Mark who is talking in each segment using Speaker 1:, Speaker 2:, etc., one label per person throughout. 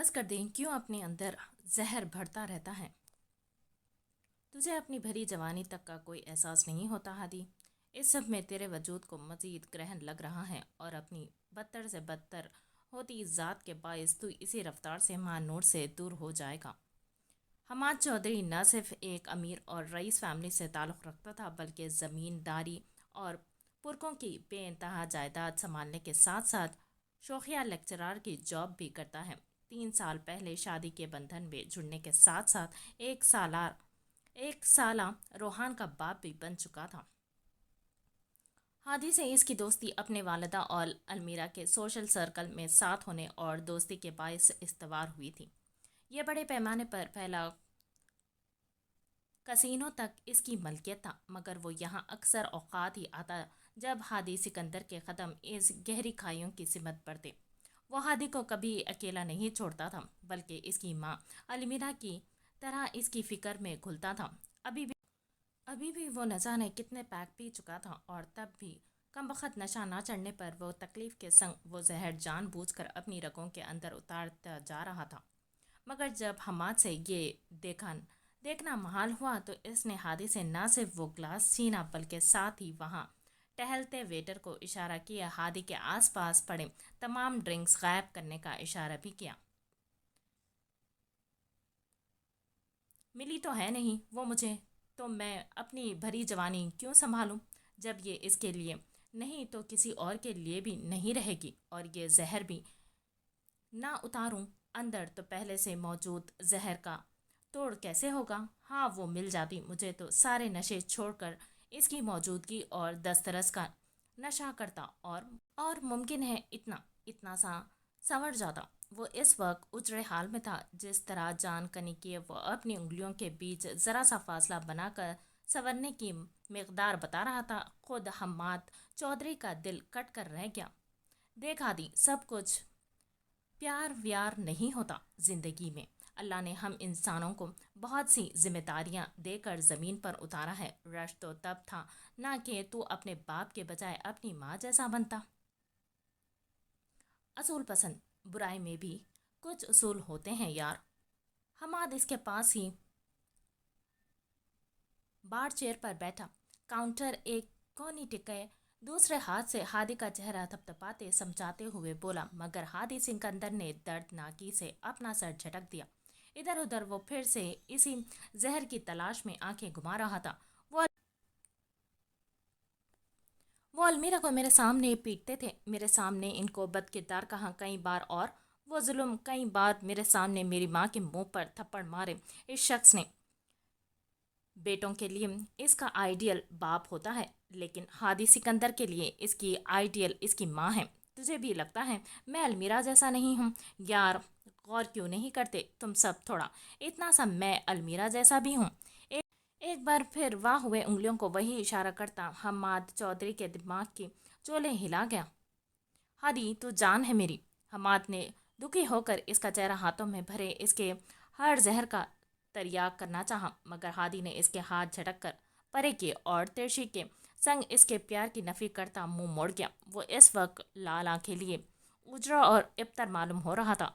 Speaker 1: بس کر دیں، کیوں اپنے اندر زہر بھرتا رہتا ہے؟ تجھے اپنی بھری جوانی تک کا کوئی احساس نہیں ہوتا ہادی؟ اس سب میں تیرے وجود کو مزید گرہن لگ رہا ہے اور اپنی بدتر سے بدتر ہوتی ذات کے باعث تو اسی رفتار سے ماں نور سے دور ہو جائے گا۔ حماد چودھری نہ صرف ایک امیر اور رئیس فیملی سے تعلق رکھتا تھا بلکہ زمینداری اور پرکوں کی بے انتہا جائیداد سنبھالنے کے ساتھ ساتھ شوخیہ لیکچرار کی جاب بھی کرتا ہے۔ 3 سال پہلے شادی کے بندھن میں جڑنے کے ساتھ ساتھ ایک سالہ روحان کا باپ بھی بن چکا تھا۔ ہادی سے اس کی دوستی اپنے والدہ اور المیرا کے سوشل سرکل میں ساتھ ہونے اور دوستی کے باعث استوار ہوئی تھی۔ یہ بڑے پیمانے پر پھیلا کسینوں تک اس کی ملکیت تھا، مگر وہ یہاں اکثر اوقات ہی آتا جب ہادی سکندر کے قدم اس گہری کھائیوں کی سمت پڑتے۔ وہ ہادی کو کبھی اکیلا نہیں چھوڑتا تھا بلکہ اس کی ماں المیرا کی طرح اس کی فکر میں گھلتا تھا۔ ابھی بھی وہ نہ جانے کتنے پیک پی چکا تھا اور تب بھی کمبخت نشہ نہ چڑھنے پر وہ تکلیف کے سنگ وہ زہر جان بوجھ کر اپنی رگوں کے اندر اتارتا جا رہا تھا۔ مگر جب حماد سے یہ دیکھنا محال ہوا تو اس نے ہادی سے نہ صرف وہ گلاس چھینا بلکہ ساتھ ہی وہاں ٹہلتے ویٹر کو اشارہ کیا، ہادی کے آس پاس پڑے تمام ڈرنکس غائب کرنے کا اشارہ بھی کیا۔ ملی تو ہے نہیں وہ مجھے، تو میں اپنی بھری جوانی کیوں سنبھالوں؟ جب یہ اس کے لیے نہیں تو کسی اور کے لیے بھی نہیں رہے گی، اور یہ زہر بھی نہ اتاروں اندر تو پہلے سے موجود زہر کا توڑ کیسے ہوگا؟ ہاں وہ مل جاتی مجھے تو سارے نشے چھوڑ کر اس کی موجودگی اور دسترس کا نشہ کرتا اور ممکن ہے اتنا سا سنور جاتا۔ وہ اس وقت اجڑے حال میں تھا، جس طرح جان کنی کے وہ اپنی انگلیوں کے بیچ ذرا سا فاصلہ بنا کر سنورنے کی مقدار بتا رہا تھا۔ خود حماد چودھری کا دل کٹ کر رہ گیا۔ دیکھ ہادی، سب کچھ پیار ویار نہیں ہوتا زندگی میں۔ اللہ نے ہم انسانوں کو بہت سی ذمہ داریاں دے کر زمین پر اتارا ہے۔ رش تو تب تھا نہ کہ تو اپنے باپ کے بجائے اپنی ماں جیسا بنتا۔ اصول پسند برائی میں بھی کچھ اصول ہوتے ہیں یار۔ حماد اس کے پاس ہی بار چیئر پر بیٹھا، کاؤنٹر ایک کونی ٹکے دوسرے ہاتھ سے ہادی کا چہرہ تھپتھپاتے سمجھاتے ہوئے بولا، مگر ہادی سکندر نے دردناکی سے اپنا سر جھٹک دیا۔ ادھر ادھر وہ پھر سے اسی زہر کی تلاش میں آنکھیں گھما رہا تھا۔ وہ المیرا کو میرے سامنے پیٹتے تھے، میرے سامنے ان کو بد کردار کہا کئی بار، اور وہ ظلم کئی بار میرے سامنے میری ماں کے منہ پر تھپڑ مارے۔ اس شخص نے بیٹوں کے لیے اس کا آئیڈیل باپ ہوتا ہے، لیکن ہادی سکندر کے لیے اس کی آئیڈیل اس کی ماں ہے۔ تجھے بھی لگتا ہے میں المیرا جیسا نہیں ہوں؟ یار غور کیوں نہیں کرتے تم سب تھوڑا؟ اتنا سا میں المیرا جیسا بھی ہوں۔ ایک بار پھر واہ ہوئے انگلیوں کو وہی اشارہ کرتا حماد چودھری کے دماغ کی چولیں ہلا گیا۔ ہادی تو جان ہے میری۔ حماد نے دکھی ہو کر اس کا چہرہ ہاتھوں میں بھرے اس کے ہر زہر کا تریاق کرنا چاہا، مگر ہادی نے اس کے ہاتھ جھٹک کر پرے کیے اور ترشی کے سنگ اس کے پیار کی نفی کرتا منہ موڑ گیا۔ وہ اس وقت لال آنکھیں لیے اجڑا اور ابتر معلوم ہو رہا تھا۔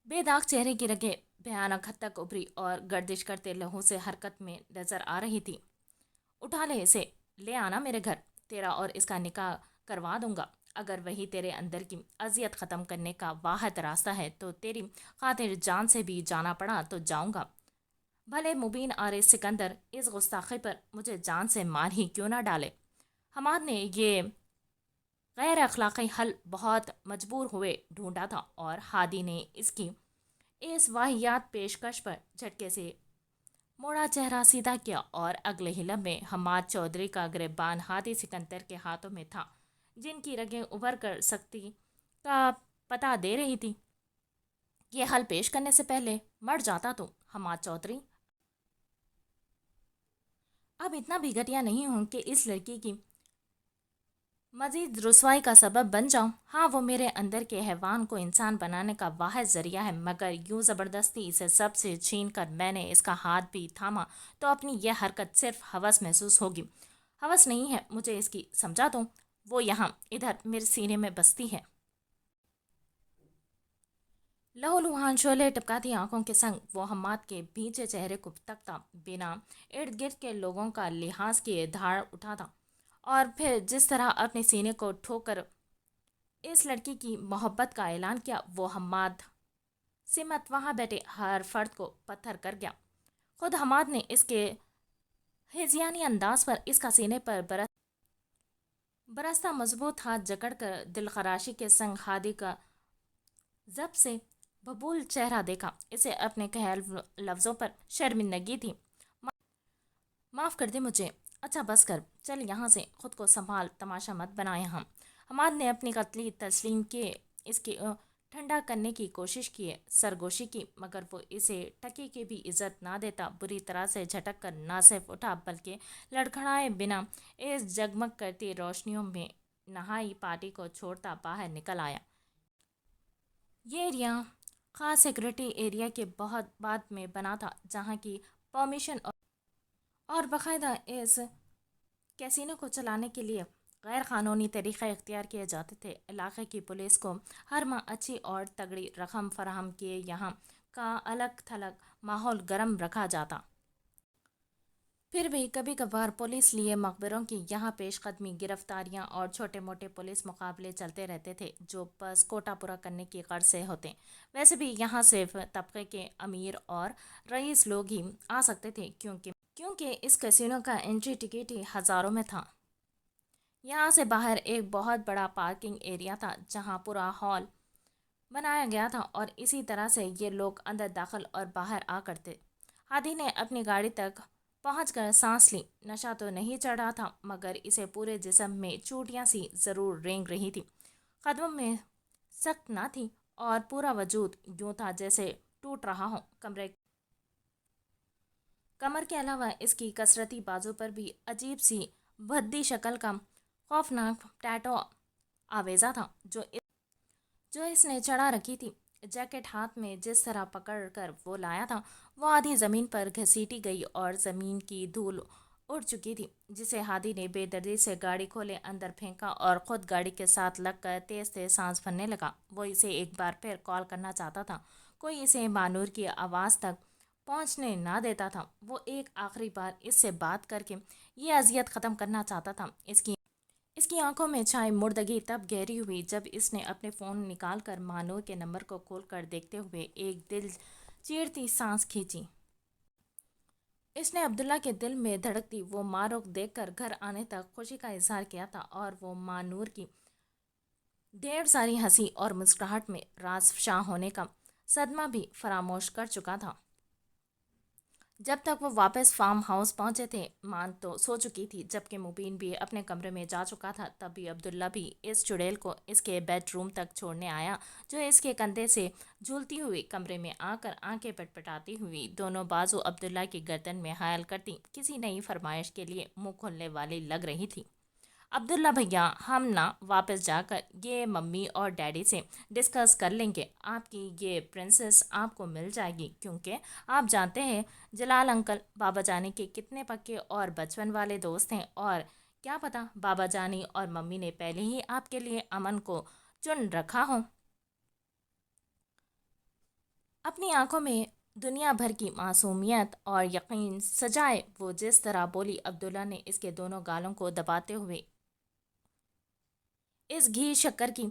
Speaker 1: بے داغ چہرے کی رگیں بھیانک حد تک ابھری اور گردش کرتے لہو سے حرکت میں نظر آ رہی تھی۔ اٹھا لے اسے، لے آنا میرے گھر، تیرا اور اس کا نکاح کروا دوں گا۔ اگر وہی تیرے اندر کی اذیت ختم کرنے کا واحد راستہ ہے تو تیری خاطر جان سے بھی جانا پڑا تو جاؤں گا، بھلے مبین آرے سکندر اس گستاخی پر مجھے جان سے مار ہی کیوں نہ ڈالے۔ حماد نے یہ غیر اخلاقی حل بہت مجبور ہوئے ڈھونڈا تھا، اور ہادی نے اس کی اس واہیات پیشکش پر جھٹکے سے موڑا چہرہ سیدھا کیا، اور اگلے ہی لمحے حماد چودھری کا گریبان ہادی سکندر کے ہاتھوں میں تھا، جن کی رگیں ابھر کر سختی کا پتہ دے رہی تھی۔ یہ حل پیش کرنے سے پہلے مر جاتا تو حماد چودھری، اب اتنا بھی گھٹیا نہیں ہوں کہ اس لڑکی کی مزید رسوائی کا سبب بن جاؤں۔ ہاں وہ میرے اندر کے حیوان کو انسان بنانے کا واحد ذریعہ ہے، مگر یوں زبردستی اسے سب سے چھین کر میں نے اس کا ہاتھ بھی تھاما تو اپنی یہ حرکت صرف ہوس محسوس ہوگی۔ ہوس نہیں ہے مجھے اس کی، سمجھا تو وہ یہاں ادھر میرے سینے میں بستی ہے۔ लहूलुहान शोले टपकाती आंखों के संग वो हम्माद के भींचे चेहरे को तकता बिना इर्द गिर्द के लोगों का लिहाज किए धाड़ उठाता, और फिर जिस तरह अपने सीने को ठोकर इस लड़की की मोहब्बत का ऐलान किया, वो हम्माद सिमत वहाँ बैठे हर फर्द को पत्थर कर गया। खुद हम्माद ने इसके हिजियानी अंदाज पर इसका सीने पर बरसता मजबूत हाथ जकड़कर दिलखराशी के संग हादी का जब से बबूल चेहरा देखा। इसे अपने कहल लफ्ज़ों पर शर्मिंदगी थी। माफ़ कर दे मुझे। अच्छा बस कर, चल यहाँ से, खुद को संभाल, तमाशा मत बना यहाँ। हमाद ने अपनी कतली तस्लीम के इसके ठंडा करने की कोशिश की है, सरगोशी की, मगर वो इसे टकी की भी इज्जत ना देता। बुरी तरह से झटक कर ना सिर्फ उठा बल्कि लड़खड़ाए बिना इस जगमग करती रोशनियों में नहाई पार्टी को छोड़ता बाहर निकल आया। ये एरिया खास सिक्योरिटी एरिया के बहुत बाद में बना था, जहाँ की परमिशन और बाकायदा इस कैसीनो को चलाने के लिए गैर कानूनी तरीक़े इख्तियार किए जाते थे। इलाके की पुलिस को हर माह अच्छी और तगड़ी रकम फराहम किए यहाँ का अलग थलग माहौल गर्म रखा जाता। फिर भी कभी कभार पुलिस लिए मकबरों की यहाँ पेशकदमी, गिरफ्तारियाँ और छोटे मोटे पुलिस मुकाबले चलते रहते थे, जो बस कोटा पूरा करने की गर्ज से होते। वैसे भी यहाँ सिर्फ तबके के अमीर और रईस लोग ही आ सकते थे, क्योंकि इस कैसीनो का एंट्री टिकट ही हज़ारों में था। यहाँ से बाहर एक बहुत बड़ा पार्किंग एरिया था, जहाँ पूरा हॉल बनाया गया था, और इसी तरह से ये लोग अंदर दाखिल और बाहर आ करते। हादी ने अपनी गाड़ी तक पहुंचकर सांस ली। नशा तो नहीं चढ़ा था, मगर इसे पूरे जिस्म में चोटियां सी ज़रूर रेंग रही थी। कदमों में सख्त ना थी और पूरा वजूद यूं था जैसे टूट रहा हो। कमर के अलावा इसकी कसरती बाजू पर भी अजीब सी भद्दी शक्ल का खौफनाक टैटो आवेजा था, जो इसने चढ़ा रखी थी। जैकेट हाथ में जिस तरह पकड़ कर वो लाया था, वो आधी ज़मीन पर घसीटी गई और ज़मीन की धूल उड़ चुकी थी, जिसे हादी ने बेदर्दी से गाड़ी खोले अंदर फेंका और ख़ुद गाड़ी के साथ लगकर तेज़ तेज़ सांस भरने लगा। वो इसे एक बार फिर कॉल करना चाहता था, कोई इसे मानूर की आवाज़ तक पहुंचने ना देता था। वो एक आखिरी बार इससे बात करके ये अजियत ख़त्म करना चाहता था। इसकी आंखों में छाई मुर्दगी तब गहरी हुई जब इसने अपने फ़ोन निकालकर मानूर के नंबर को खोलकर देखते हुए एक दिल चीरती सांस खींची। इसने अब्दुल्ला के दिल में धड़कती वो मारूक देखकर घर आने तक खुशी का इजहार किया था, और वो मानूर की ढेर सारी हंसी और मुस्कुराहट में राज शाह होने का सदमा भी फरामोश कर चुका था। जब तक वो वापस फार्म हाउस पहुंचे थे, मान तो सो चुकी थी, जबकि मुबीन भी अपने कमरे में जा चुका था। तभी अब्दुल्ला भी इस चुड़ैल को इसके बेडरूम तक छोड़ने आया, जो इसके कंधे से झूलती हुई कमरे में आकर आंखें पटपटाती हुई दोनों बाजू अब्दुल्ला की गर्दन में हायल करती किसी नई फरमाइश के लिए मुंह खोलने वाली लग रही थी। अब्दुल्ला भैया, हम ना वापस जाकर ये मम्मी और डैडी से डिस्कस कर लेंगे। आपकी ये प्रिंसेस आपको मिल जाएगी, क्योंकि आप जानते हैं जलाल अंकल बाबा जानी के कितने पक्के और बचपन वाले दोस्त हैं, और क्या पता बाबा जानी और मम्मी ने पहले ही आपके लिए अमन को चुन रखा हो। अपनी आंखों में दुनिया भर की मासूमियत और यकीन सजाए वो जिस तरह बोली, अब्दुल्ला ने इसके दोनों गालों को दबाते हुए इस घी शक्कर की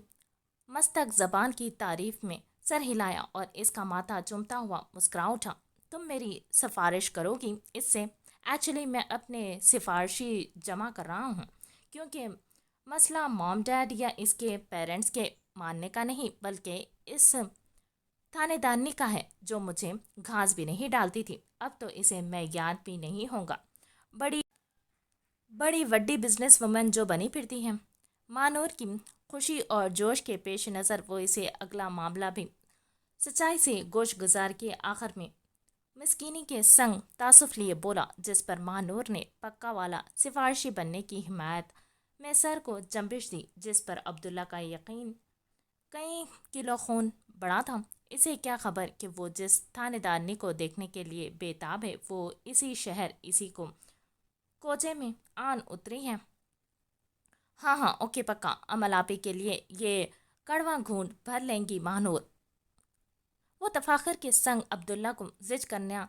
Speaker 1: मस्तक जबान की तारीफ में सर हिलाया और इसका माथा चूमता हुआ मुस्कुरा उठा। तुम मेरी सिफारिश करोगी इससे? एक्चुअली मैं अपने सिफारशी जमा कर रहा हूँ, क्योंकि मसला मॉम डैड या इसके पेरेंट्स के मानने का नहीं, बल्कि इस थानेदारनी का है, जो मुझे घास भी नहीं डालती थी। अब तो इसे मैं याद भी नहीं होगा। बड़ी बड़ी वड्डी बिजनेस वुमन जो बनी फिरती है। मानूर की खुशी और जोश के पेश नज़र वो इसे अगला मामला भी सच्चाई से गोश गुजार के आखिर में मिस्कीनी के संग तासुफ लिए बोला, जिस पर मानूर ने पक्का वाला सिफारशी बनने की हिमायत में सर को जंबिश दी, जिस पर अब्दुल्ला का यकीन कई किलो खून बढ़ा था। इसे क्या खबर कि वो जिस थानेदारनी को देखने के लिए बेताब है, वो इसी शहर इसी को कोचे में आन उतरी है। हाँ हाँ ओके पक्का, अमल आपी के लिए ये कड़वा घूंट भर लेंगी मानूर। وہ تفاخر کے سنگ عبداللہ کو زج کرنا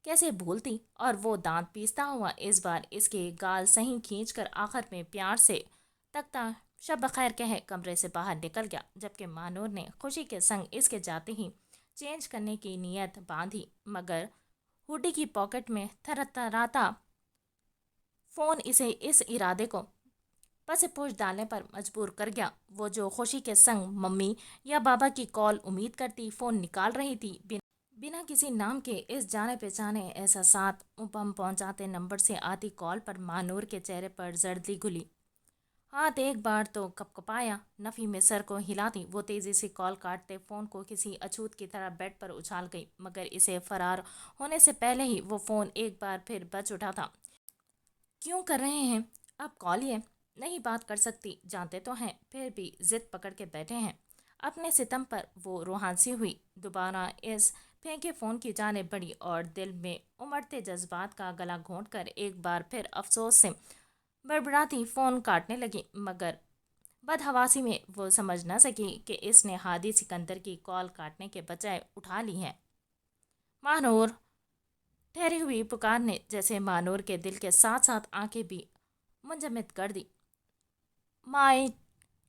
Speaker 1: کیسے بھولتی، اور وہ دانت پیستا ہوا اس بار اس کے گال صحیح کھینچ کر آخر میں پیار سے تکتا شب بخیر کہہ کمرے سے باہر نکل گیا، جبکہ مانور نے خوشی کے سنگ اس کے جاتے ہی چینج کرنے کی نیت باندھی، مگر ہوڈی کی پاکٹ میں تھرتھراتا فون اسے اس ارادے کو پس پوچھ ڈالنے پر مجبور کر گیا۔ وہ جو خوشی کے سنگ ممی یا بابا کی کال امید کرتی فون نکال رہی تھی، بنا کسی نام کے اس جانے پہچانے احساسات بم پہنچاتے نمبر سے آتی کال پر مانور کے چہرے پر زردی گھلی۔ ہاتھ ایک بار تو کپکپایا، نفی میں سر کو ہلاتی وہ تیزی سے کال کاٹتے فون کو کسی اچھوت کی طرح بیڈ پر اچھال گئی، مگر اسے فرار ہونے سے پہلے ہی وہ فون ایک بار پھر بج اٹھا تھا۔ کیوں کر رہے ہیں آپ کال؟ یہ نہیں بات کر سکتی جانتے تو ہیں، پھر بھی ضد پکڑ کے بیٹھے ہیں۔ اپنے ستم پر وہ روحانسی ہوئی، دوبارہ اس پھینکے فون کی جانب بڑھی اور دل میں امڑتے جذبات کا گلا گھونٹ کر ایک بار پھر افسوس سے بڑبڑاتی فون کاٹنے لگی، مگر بدحواسی میں وہ سمجھ نہ سکی کہ اس نے ہادی سکندر کی کال کاٹنے کے بجائے اٹھا لی ہے۔ مانور! ٹھہری ہوئی پکار نے جیسے مانور کے دل کے ساتھ ساتھ آنکھیں بھی منجمد کر دی۔ مائی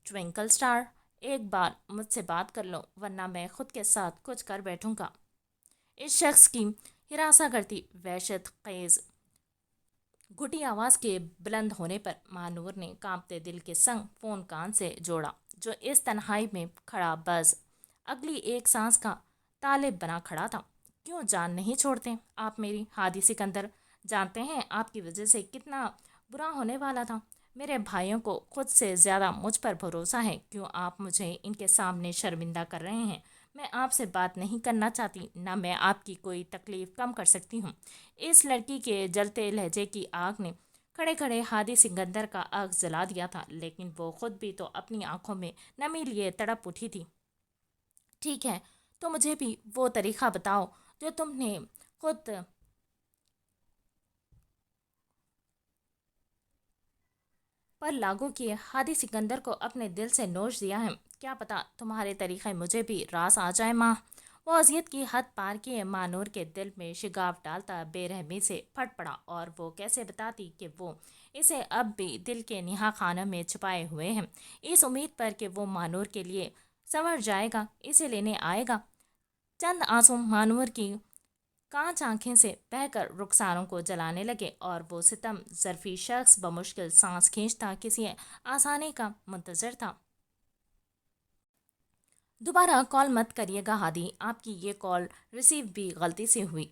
Speaker 1: ٹوئنکل سٹار، ایک بار مجھ سے بات کر لو ورنہ میں خود کے ساتھ کچھ کر بیٹھوں گا۔ اس شخص کی ہراساں کرتی وحشت خیز گھٹی آواز کے بلند ہونے پر مانور نے کانپتے دل کے سنگ فون کان سے جوڑا، جو اس تنہائی میں کھڑا بس اگلی ایک سانس کا طالب بنا کھڑا تھا۔ کیوں جان نہیں چھوڑتے آپ میری؟ ہادی سکندر، جانتے ہیں آپ کی وجہ سے کتنا برا ہونے والا تھا۔ میرے بھائیوں کو خود سے زیادہ مجھ پر بھروسہ ہے، کیوں آپ مجھے ان کے سامنے شرمندہ کر رہے ہیں؟ میں آپ سے بات نہیں کرنا چاہتی، نہ میں آپ کی کوئی تکلیف کم کر سکتی ہوں۔ اس لڑکی کے جلتے لہجے کی آگ نے کھڑے کھڑے ہادی سکندر کا آگ جلا دیا تھا، لیکن وہ خود بھی تو اپنی آنکھوں میں نمی لیے تڑپ اٹھی تھی۔ ٹھیک ہے، تو مجھے بھی وہ طریقہ بتاؤ جو تم نے خود پر لاگو کیے۔ ہادی سکندر کو اپنے دل سے نوچ دیا ہے۔ کیا پتا تمہارے طریقے مجھے بھی راس آ جائے ماں۔ وہ اذیت کی حد پار کیے مانور کے دل میں شگاف ڈالتا بے رحمی سے پھٹ پڑا، اور وہ کیسے بتاتی کہ وہ اسے اب بھی دل کے نہا خانہ میں چھپائے ہوئے ہیں، اس امید پر کہ وہ مانور کے لیے سنور جائے گا، اسے لینے آئے گا۔ چند آنسو مانور کی کانچ آنکھیں سے بہہ کر رخساروں کو جلانے لگے، اور وہ ستم ظرفی شخص بمشکل سانس کھینچتا کسی آسانی کا منتظر تھا۔ دوبارہ کال مت کریے گا ہادی، آپ کی یہ کال ریسیو بھی غلطی سے ہوئی۔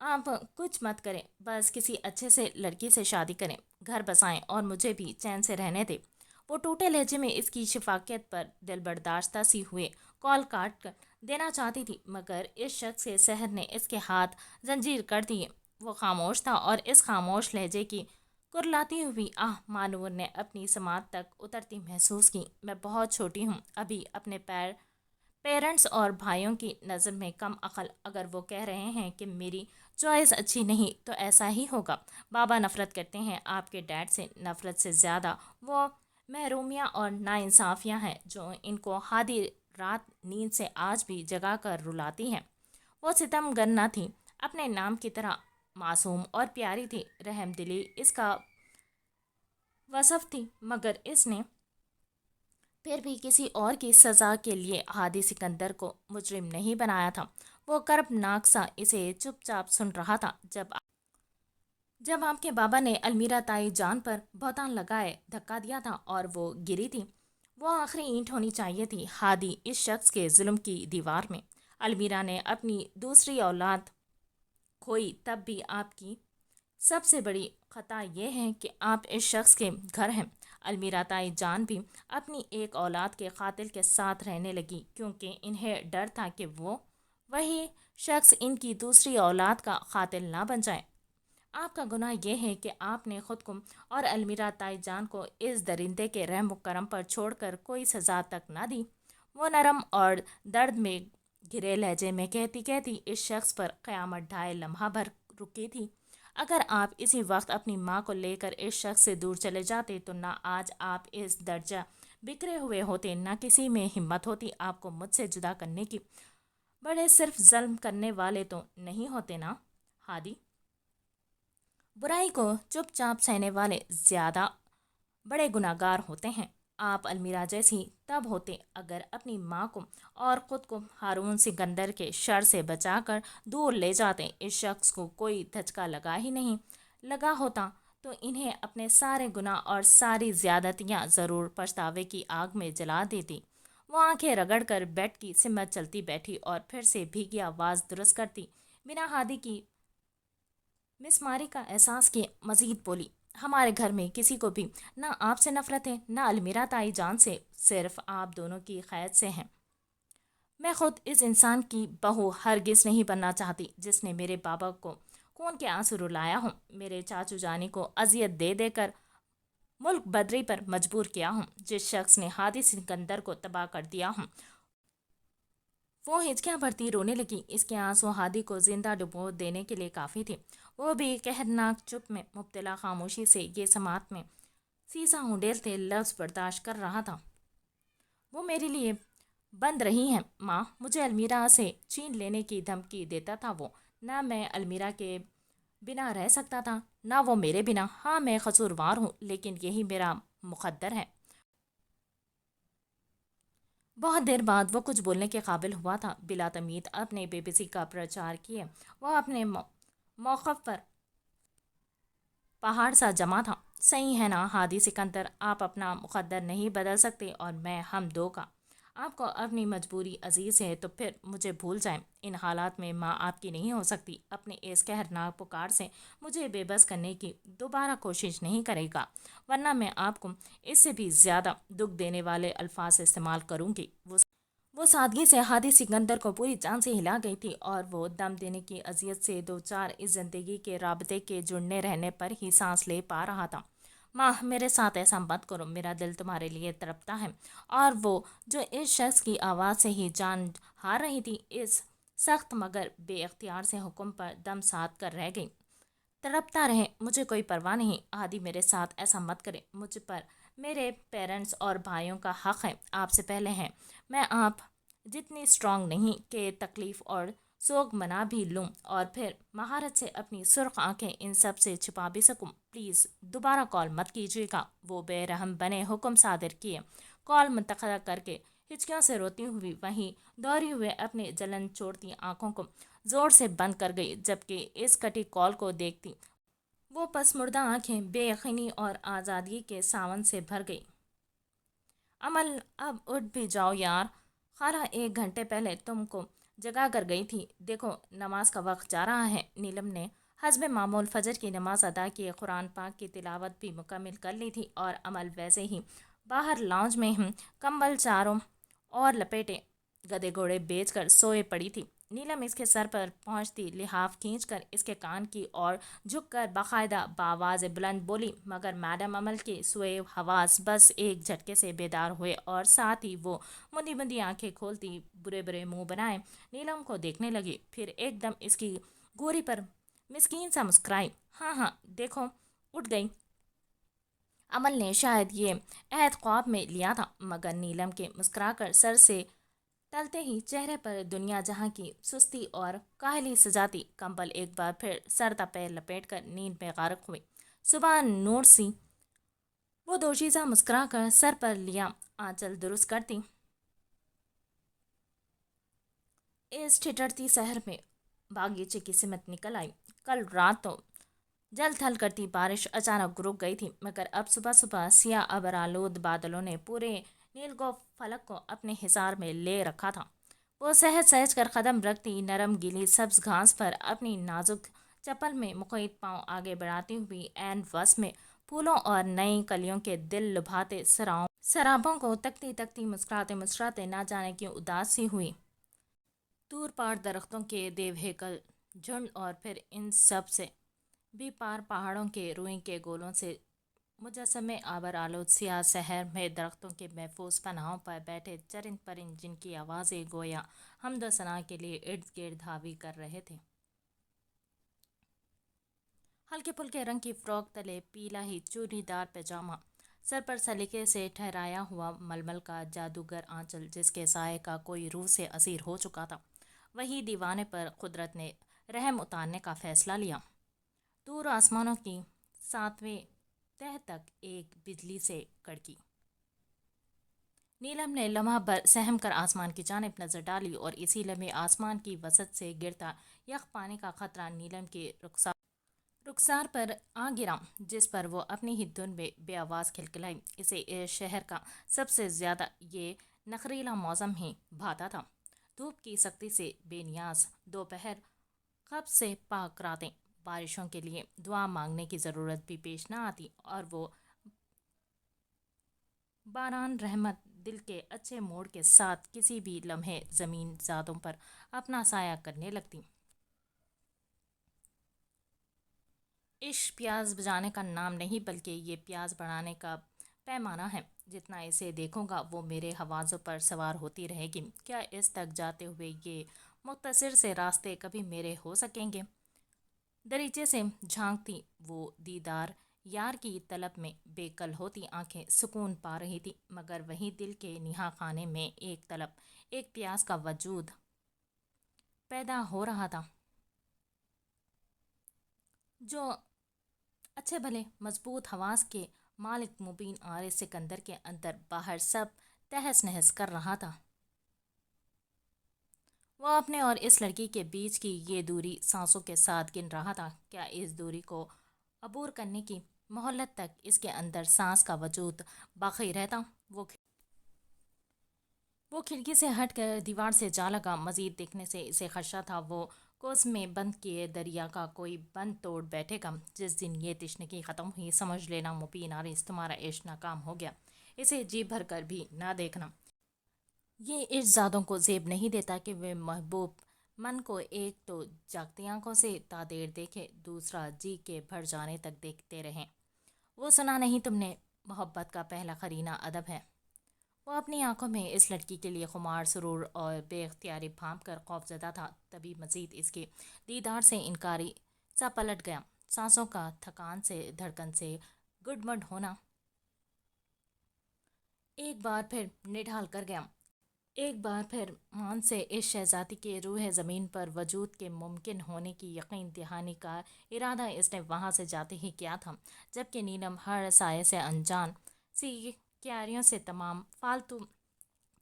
Speaker 1: آپ کچھ مت کریں، بس کسی اچھے سے لڑکی سے شادی کریں، گھر بسائیں اور مجھے بھی چین سے رہنے دیں۔ وہ ٹوٹے لہجے میں اس کی شفقت پر دل برداشتہ سی ہوئے کال کاٹ کر دینا چاہتی تھی، مگر اس شخص کے سحر نے اس کے ہاتھ زنجیر کر دیے۔ وہ خاموش تھا، اور اس خاموش لہجے کی کرلاتی ہوئی آہ مانور نے اپنی سماعت تک اترتی محسوس کی۔ میں بہت چھوٹی ہوں ابھی، اپنے پیرنٹس اور بھائیوں کی نظر میں کم عقل۔ اگر وہ کہہ رہے ہیں کہ میری چوائس اچھی نہیں تو ایسا ہی ہوگا۔ بابا نفرت کرتے ہیں آپ کے ڈیڈ سے، نفرت سے زیادہ وہ محرومیاں اور ناانصافیاں ہیں جو ان کو ہادی رات نیند سے آج بھی جگا کر رلاتی ہیں۔ وہ ستم گر نہ تھی، اپنے نام کی طرح معصوم اور پیاری تھی، رحم دلی اس کا وصف تھی، مگر اس نے پھر بھی کسی اور کی سزا کے لیے ہادی سکندر کو مجرم نہیں بنایا تھا۔ وہ کربناک سا اسے چپ چاپ سن رہا تھا۔ جب آپ کے بابا نے المیرا تائی جان پر بہتان لگائے دھکا دیا تھا اور وہ گری تھی، وہ آخری اینٹ ہونی چاہیے تھی ہادی اس شخص کے ظلم کی دیوار میں۔ المیرا نے اپنی دوسری اولاد کھوئی، تب بھی آپ کی سب سے بڑی خطا یہ ہے کہ آپ اس شخص کے گھر ہیں۔ المیرا تائی جان بھی اپنی ایک اولاد کے قاتل کے ساتھ رہنے لگی، کیونکہ انہیں ڈر تھا کہ وہی شخص ان کی دوسری اولاد کا قاتل نہ بن جائے۔ آپ کا گناہ یہ ہے کہ آپ نے خود کو اور المیرا تائی جان کو اس درندے کے رحم و کرم پر چھوڑ کر کوئی سزا تک نہ دی۔ وہ نرم اور درد میں گھرے لہجے میں کہتی کہتی اس شخص پر قیامت ڈھائے لمحہ بھر رکی تھی۔ اگر آپ اسی وقت اپنی ماں کو لے کر اس شخص سے دور چلے جاتے تو نہ آج آپ اس درجہ بکھرے ہوئے ہوتے، نہ کسی میں ہمت ہوتی آپ کو مجھ سے جدا کرنے کی۔ بڑے صرف ظلم کرنے والے تو نہیں ہوتے نا ہادی؟ برائی کو چپ چاپ سہنے والے زیادہ بڑے گناہگار ہوتے ہیں۔ آپ المیرا جیسی تب ہوتے اگر اپنی ماں کو اور خود کو ہارون سکندر کے شر سے بچا کر دور لے جاتے۔ اس شخص کو کوئی دھچکا لگا ہی نہیں۔ لگا ہوتا تو انہیں اپنے سارے گناہ اور ساری زیادتیاں ضرور پچھتاوے کی آگ میں جلا دیتی۔ وہ آنکھیں رگڑ کر بیڈ کی سمت چلتی بیٹھی اور پھر سے بھیگی آواز درست کرتی بنا ہادی کی مسماری کا احساس کیے مزید بولی، ہمارے گھر میں کسی کو بھی نہ آپ سے نفرت ہے نہ المیرا تائی جان سے، صرف آپ دونوں کی قید سے ہیں۔ میں خود اس انسان کی بہو ہرگز نہیں بننا چاہتی جس نے میرے بابا کو خون کے آنسو رلایا ہوں، میرے چاچو جانی کو اذیت دے دے کر ملک بدری پر مجبور کیا ہوں، جس شخص نے ہادی سکندر کو تباہ کر دیا ہوں۔ وہ ہچکیاں بھرتی رونے لگی۔ اس کے آنسو ہادی کو زندہ ڈبو دینے کے لیے کافی تھے۔ وہ بھی قہرناک چپ میں مبتلا خاموشی سے یہ سماعت میں سیسا ہونڈیلتے لفظ برداشت کر رہا تھا۔ وہ میرے لیے بند رہی ہیں ماں، مجھے المیرا سے چھین لینے کی دھمکی دیتا تھا وہ، نہ میں المیرا کے بنا رہ سکتا تھا نہ وہ میرے بنا۔ ہاں میں قصوروار ہوں لیکن یہی میرا مقدر ہے۔ بہت دیر بعد وہ کچھ بولنے کے قابل ہوا تھا۔ بلا تمید اپنے بے بسی کا پرچار کیے وہ اپنے موقف پر پہاڑ سا جمع تھا۔ صحیح ہے نا ہادی سکندر، آپ اپنا مقدر نہیں بدل سکتے اور میں ہم دو کا۔ آپ کو اپنی مجبوری عزیز ہے تو پھر مجھے بھول جائیں۔ ان حالات میں ماں آپ کی نہیں ہو سکتی۔ اپنے اس قہرناک پکار سے مجھے بے بس کرنے کی دوبارہ کوشش نہیں کرے گا، ورنہ میں آپ کو اس سے بھی زیادہ دکھ دینے والے الفاظ استعمال کروں گی۔ وہ سادگی سے ہادی سکندر کو پوری جان سے ہلا گئی تھی اور وہ دم دینے کی اذیت سے دوچار اس زندگی کے رابطے کے جڑنے رہنے پر ہی سانس لے پا رہا تھا۔ ماں میرے ساتھ ایسا مت کرو، میرا دل تمہارے لیے تڑپتا ہے۔ اور وہ جو اس شخص کی آواز سے ہی جان ہار رہی تھی، اس سخت مگر بے اختیار سے حکم پر دم ساتھ کر رہ گئی۔ تڑپتا رہے، مجھے کوئی پرواہ نہیں۔ ہادی میرے ساتھ ایسا مت کرے، مجھ پر میرے پیرنٹس اور بھائیوں کا حق ہے، آپ سے پہلے ہیں۔ میں آپ جتنی اسٹرانگ نہیں کہ تکلیف اور سوگ منا بھی لوں اور پھر مہارت سے اپنی سرخ آنکھیں ان سب سے چھپا بھی سکوں۔ پلیز دوبارہ کال مت کیجیے گا۔ وہ بے رحم بنے حکم صادر کیے۔ کال منتقل کر کے ہچکیوں سے روتی ہوئی وہیں دوڑی ہوئے اپنے جلن چھوڑتی آنکھوں کو زور سے بند کر گئی، جبکہ اس کٹی کال کو دیکھتی وہ پسمردہ آنکھیں بے یقینی اور آزادگی کے ساون سے بھر گئی۔ امل اب اٹھ بھی جاؤ یار، خالہ 1 گھنٹے پہلے تم کو جگا کر گئی تھی، دیکھو نماز کا وقت جا رہا ہے۔ نیلم نے حسب معمول فجر کی نماز ادا کی، قرآن پاک کی تلاوت بھی مکمل کر لی تھی اور امل ویسے ہی باہر لاؤنج میں کمبل چاروں اور لپیٹے گدے گھوڑے بیچ کر سوئے پڑی تھی۔ نیلم اس کے سر پر پہنچتی لحاف کھینچ کر اس کے کان کی اور جھک کر باقاعدہ بآواز بلند بولی، مگر میڈم امل کے سوئے حواس بس ایک جھٹکے سے بیدار ہوئے اور ساتھ ہی وہ مندی مندی آنکھیں کھولتی برے برے منہ بنائے نیلم کو دیکھنے لگی، پھر ایک دم اس کی گوری پر مسکین سا مسکرائی۔ ہاں ہاں دیکھو اٹھ گئی۔ امل نے شاید یہ عہد خواب میں لیا تھا، مگر نیلم کے مسکرا کر سر سے ٹلتے ہی چہرے پر دنیا جہاں کی سستی اور کاہلی سجاتی کمبل ایک بار پھر سر تا پیر لپیٹ کر نیند میں غارق ہوئی۔ صبح نور سی وہ دوشیزہ مسکرا کر سر پر لیا آنچل درست کرتی اس ٹھٹرتی سحر میں باغیچے کی سمت نکل آئی۔ کل رات تو جل تھل کرتی بارش اچانک رک گئی تھی، مگر اب صبح صبح سیاہ ابرآلود بادلوں نے پورے نیلگو فلک کو اپنے حصار میں لے رکھا تھا۔ وہ سہج سہج کر قدم رکھتی نرم گیلی سبز گھاس پر اپنی نازک چپل میں مقید پاؤں آگے بڑھاتی ہوئی عین وس میں پھولوں اور نئی کلیوں کے دل لبھاتے سرابوں کو تکتی تکتی مسکراتے مسکراتے نہ جانے کیوں اداس سی ہوئی۔ دور پار درختوں کے دیو ہیکل جھنڈ اور پھر ان سب سے بھی پار پہاڑوں کے روئی کے گولوں سے مجسمے آبر آلود سیاہ شہر میں درختوں کے محفوظ پناہوں پر بیٹھے چرند پرند جن کی آوازیں گویا حمد و ثنا کے لیے ارد گرد حاوی کر رہے تھے۔ ہلکے پھلکے رنگ کی فراک تلے پیلا ہی چوڑی دار پیجامہ، سر پر سلیقے سے ٹھہرایا ہوا ململ کا جادوگر آنچل جس کے سائے کا کوئی روح سے اسیر ہو چکا تھا، وہی دیوانے پر قدرت نے رحم اتارنے کا فیصلہ لیا۔ دور آسمانوں کی 7ویں تہ تک ایک بجلی سے کڑکی۔ نیلم نے لمحہ بھر سہم کر آسمان کی جانب نظر ڈالی اور اسی لمحے آسمان کی وسط سے گرتا یخ پانی کا قطرہ نیلم کے رخسار پر آ گرا، جس پر وہ اپنی ہی دھن میں بے آواز کھلکھلائی۔ اسے اس شہر کا سب سے زیادہ یہ نخریلا موسم ہی بھاتا تھا۔ دھوپ کی سختی سے بے نیاز دوپہر، قبض سے پاک راتیں، بارشوں کے لیے دعا مانگنے کی ضرورت بھی پیش نہ آتی، اور وہ باران رحمت دل کے اچھے موڑ کے ساتھ کسی بھی لمحے زمین ذاتوں پر اپنا سایہ کرنے لگتی۔ عشق پیاس بجھانے کا نام نہیں، بلکہ یہ پیاس بڑھانے کا پیمانہ ہے۔ جتنا اسے دیکھوں گا وہ میرے حواسوں پر سوار ہوتی رہے گی۔ کیا اس تک جاتے ہوئے یہ مختصر سے راستے کبھی میرے ہو سکیں گے؟ دریچے سے جھانکتی وہ دیدار یار کی طلب میں بے کل ہوتی آنکھیں سکون پا رہی تھی، مگر وہیں دل کے نہا خانے میں ایک طلب، ایک پیاس کا وجود پیدا ہو رہا تھا، جو اچھے بھلے مضبوط حواس کے مالک مبین آر سکندر کے اندر باہر سب تہس نہس کر رہا تھا۔ وہ اپنے اور اس لڑکی کے بیچ کی یہ دوری سانسوں کے ساتھ گن رہا تھا۔ کیا اس دوری کو عبور کرنے کی مہلت تک اس کے اندر سانس کا وجود باقی رہتا؟ وہ کھڑکی سے ہٹ کر دیوار سے جا لگا۔ مزید دیکھنے سے اسے خدشہ تھا وہ کوس میں بند کیے دریا کا کوئی بند توڑ بیٹھے گا۔ جس دن یہ تشنگی ختم ہوئی، سمجھ لینا مبین آرز تمہارا عشق ناکام ہو گیا، اسے جی بھر کر بھی نہ دیکھنا۔ یہ عشق زادوں کو زیب نہیں دیتا کہ وہ محبوب من کو ایک تو جاگتی آنکھوں سے تا دیر دیکھے، دوسرا جی کے بھر جانے تک دیکھتے رہیں۔ وہ سنا نہیں تم نے، محبت کا پہلا قرینہ ادب ہے۔ وہ اپنی آنکھوں میں اس لڑکی کے لیے خمار سرور اور بے اختیاری بھانپ کر خوفزدہ تھا۔ تبھی مزید اس کے دیدار سے انکاری سا پلٹ گیا۔ سانسوں کا تھکان سے، دھڑکن سے گڈمڈ ہونا ایک بار پھر نڈھال کر گیا۔ ایک بار پھر مان سے اس شہزادی کے روح زمین پر وجود کے ممکن ہونے کی یقین دہانی کا ارادہ اس نے وہاں سے جاتے ہی کیا تھا، جبکہ نیلم ہر سائے سے انجان سی کیاریوں سے تمام فالتو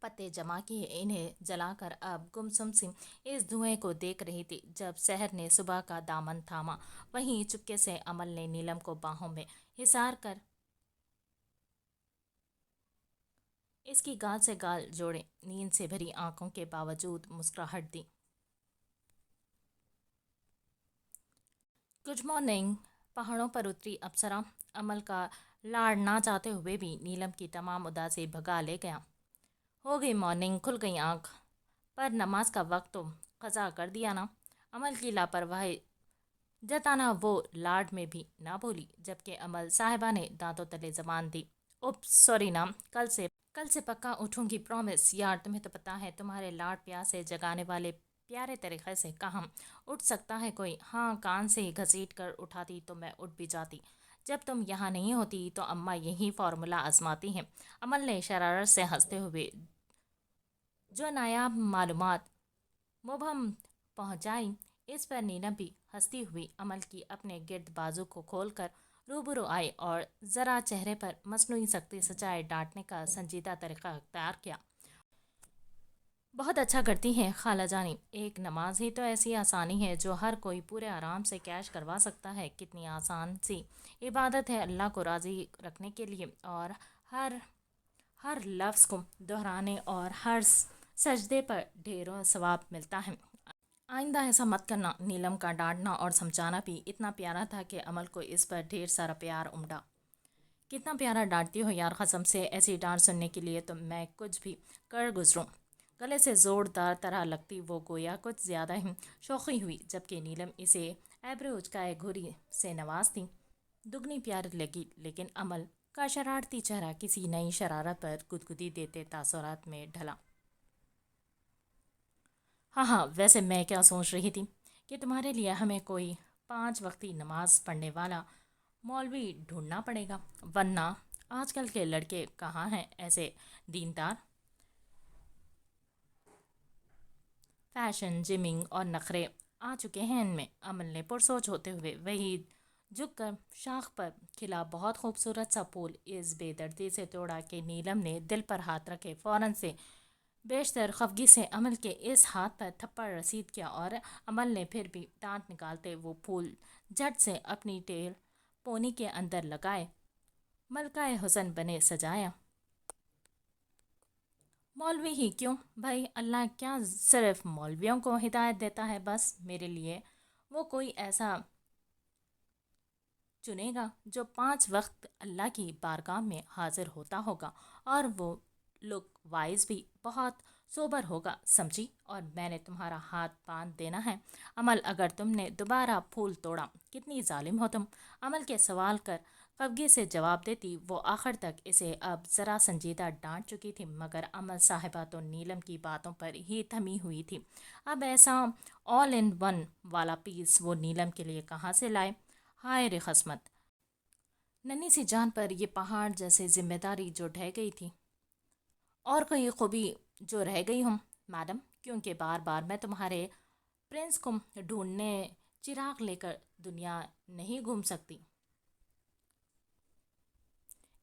Speaker 1: پتے جمع کیے انہیں جلا کر اب گمسم سی اس دھوئیں کو دیکھ رہی تھی۔ جب سحر نے صبح کا دامن تھاما، وہیں چپکے سے امل نے نیلم کو باہوں میں حصار کر اس کی گال سے گال جوڑے، نیند سے بھری آنکھوں کے باوجود مسکراہٹ دی۔ Good morning. پہاڑوں پر اتری اپسرا امل کا لاڑ نہ چاہتے ہوئے بھی نیلم کی تمام اداسی بھگا لے گیا۔ ہو گئی مارننگ، کھل گئی آنکھ، پر نماز کا وقت تو قضا کر دیا نا؟ امل کی لاپرواہی جتانا وہ لاڈ میں بھی نہ بھولی، جبکہ امل صاحبہ نے دانتوں تلے زبان دی۔ اوپس سوری نا، کل سے پکا اٹھوں گی، پرومس۔ یار تمہیں تو پتہ ہے تمہارے لاڈ پیار سے جگانے والے پیارے طریقے سے کہاں اٹھ سکتا ہے کوئی؟ ہاں، کان سے گھسیٹ کر اٹھاتی تو میں اٹھ بھی جاتی۔ جب تم یہاں نہیں ہوتی تو اماں یہی فارمولا آزماتی ہیں۔ امل نے شرارت سے ہنستے ہوئے جو نایاب معلومات مبہم پہنچائی، اس پر نیلم بھی ہنستی ہوئی امل کی اپنے گرد بازو کو کھول کر روبرو آئی اور ذرا چہرے پر مصنوعی سختی سجائے ڈانٹنے کا سنجیدہ طریقہ اختیار کیا۔ بہت اچھا کرتی ہیں خالہ جانی، ایک نماز ہی تو ایسی آسانی ہے جو ہر کوئی پورے آرام سے کیش کروا سکتا ہے۔ کتنی آسان سی عبادت ہے، اللہ کو راضی رکھنے کے لیے، اور ہر لفظ کو دہرانے اور ہر سجدے پر ڈھیروں ثواب ملتا ہے۔ آئندہ ایسا مت کرنا۔ نیلم کا ڈانٹنا اور سمجھانا بھی اتنا پیارا تھا کہ امل کو اس پر ڈھیر سارا پیار امڈا۔ کتنا پیارا ڈانٹتی ہو یار، قسم سے ایسی ڈانٹ سننے کے لیے تو میں کچھ بھی کر گزروں۔ گلے سے زوردار طرح لگتی وہ گویا کچھ زیادہ ہی شوخی ہوئی، جبکہ نیلم اسے ایبرو اچکائے گھوری سے نوازتی دگنی پیاری لگی، لیکن امل کا شرارتی چہرہ کسی نئی شرارت پر گدگدی دیتے تاثرات میں ڈھلا۔ ہاں، ویسے میں کیا سوچ رہی تھی کہ تمہارے لیے ہمیں کوئی 5 وقتی نماز پڑھنے والا مولوی ڈھونڈنا پڑے گا، ورنہ آج کل کے لڑکے کہاں ہیں ایسے دیندار۔ फैशन, जिमिंग और नखरे आ चुके हैं इनमें। अमल ने पुरसोच होते हुए वही झुक कर शाख पर खिला बहुत खूबसूरत सा फूल इस बेदर्दी से तोड़ा कि नीलम ने दिल पर हाथ रखे फौरन से बेशतर खफगी से अमल के इस हाथ पर थप्पड़ रसीद किया और अमल ने फिर भी दांत निकालते वो फूल झट से अपनी टेल पोनी के अंदर लगाए मलकाए हुसन बने सजाया। मौलवी ही क्यों भाई, अल्लाह क्या सिर्फ मौलवियों को हिदायत देता है? बस मेरे लिए वो कोई ऐसा चुनेगा जो 5 वक्त अल्लाह की बारगाह में हाजिर होता होगा और वो लुक वाइज भी बहुत सोबर होगा, समझी? और मैंने तुम्हारा हाथ बांध देना है अमल अगर तुमने दोबारा फूल तोड़ा। कितनी जालिम हो तुम! अमल के सवाल कर खफगी से जवाब देती वो आखिर तक इसे अब ज़रा संजीदा डांट चुकी थी, मगर अमल साहिबा तो नीलम की बातों पर ही थमी हुई थी। अब ऐसा ऑल इन वन वाला पीस वो नीलम के लिए कहाँ से लाए? हाय रे खस्मत! नन्ही सी जान पर ये पहाड़ जैसे जिम्मेदारी जो ढह गई थी और कोई खूबी जो रह गई हूँ मैडम, क्योंकि बार बार मैं तुम्हारे प्रिंस को ढूंढने चिराग लेकर दुनिया नहीं घूम सकती।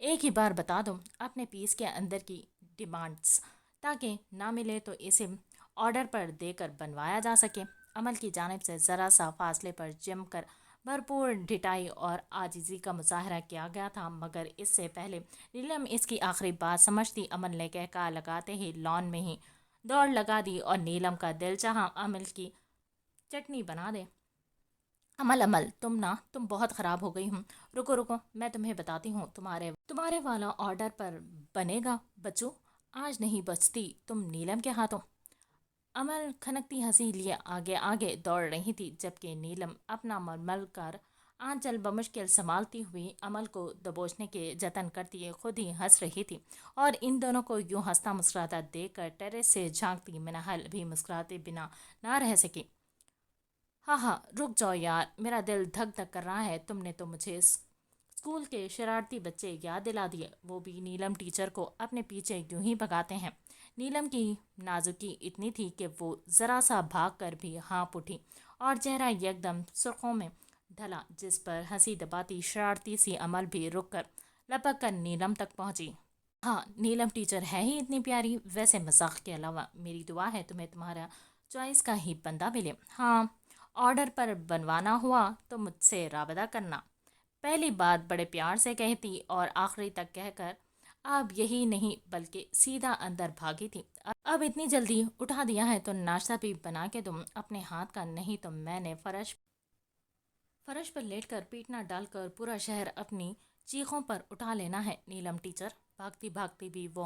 Speaker 1: एक ही बार बता दो अपने पीस के अंदर की डिमांड्स, ताकि ना मिले तो इसे ऑर्डर पर देकर बनवाया जा सके। अमल की जानिब से ज़रा सा फासले पर जम कर भरपूर ढिठाई और आजिज़ी का मुजाहरा किया गया था, मगर इससे पहले नीलम इसकी आखिरी बात समझती अमल ने कहका लगाते ही लॉन में ही दौड़ लगा दी और नीलम का दिल चाहा अमल की चटनी बना दे। अमल अमल तुम बहुत ख़राब हो गई हूँ। रुको रुको, मैं तुम्हें बताती हूँ। तुम्हारे तुम्हारे वाला ऑर्डर पर बनेगा बच्चों, आज नहीं बचती तुम नीलम के हाथों। अमल खनकती हंसी लिए आगे आगे दौड़ रही थी, जबकि नीलम अपना मलमल कर आंचल बमुश्किल संभालती हुई अमल को दबोचने के जतन करती खुद ही हंस रही थी। और इन दोनों को यूं हंसता मुस्कुराता देखकर टेरेस से झांकती मिनाहल भी मुस्कुराते बिना ना रह सकी। हाँ हाँ रुक जाओ यार, मेरा दिल धक धक कर रहा है। तुमने तो मुझे स्कूल के शरारती बच्चे याद दिला दिए, वो भी नीलम टीचर को अपने पीछे यूं ही भगाते हैं। नीलम की नाजुकी इतनी थी कि वो ज़रा सा भाग कर भी हाँप उठी और चेहरा एकदम सुर्खों में ढला, जिस पर हंसी दबाती शरारती सी अमल भी रुक कर लपक कर नीलम तक पहुंची। हाँ, नीलम टीचर है ही इतनी प्यारी। वैसे मजाक के अलावा मेरी दुआ है तुम्हें तुम्हारा चॉइस का ही बंदा मिले। हाँ, ऑर्डर पर बनवाना हुआ तो मुझसे राबता करना। पहली बात बड़े प्यार से कहती और आखिरी तक कहकर अब यही नहीं बल्कि सीधा अंदर भागी थी। अब इतनी जल्दी उठा दिया है तो नाश्ता भी बना के तुम अपने हाथ का, नहीं तो मैंने फर्श फर्श पर लेटकर पीटना डालकर पूरा शहर अपनी चीखों पर उठा लेना है। नीलम टीचर भागती भागती भी वो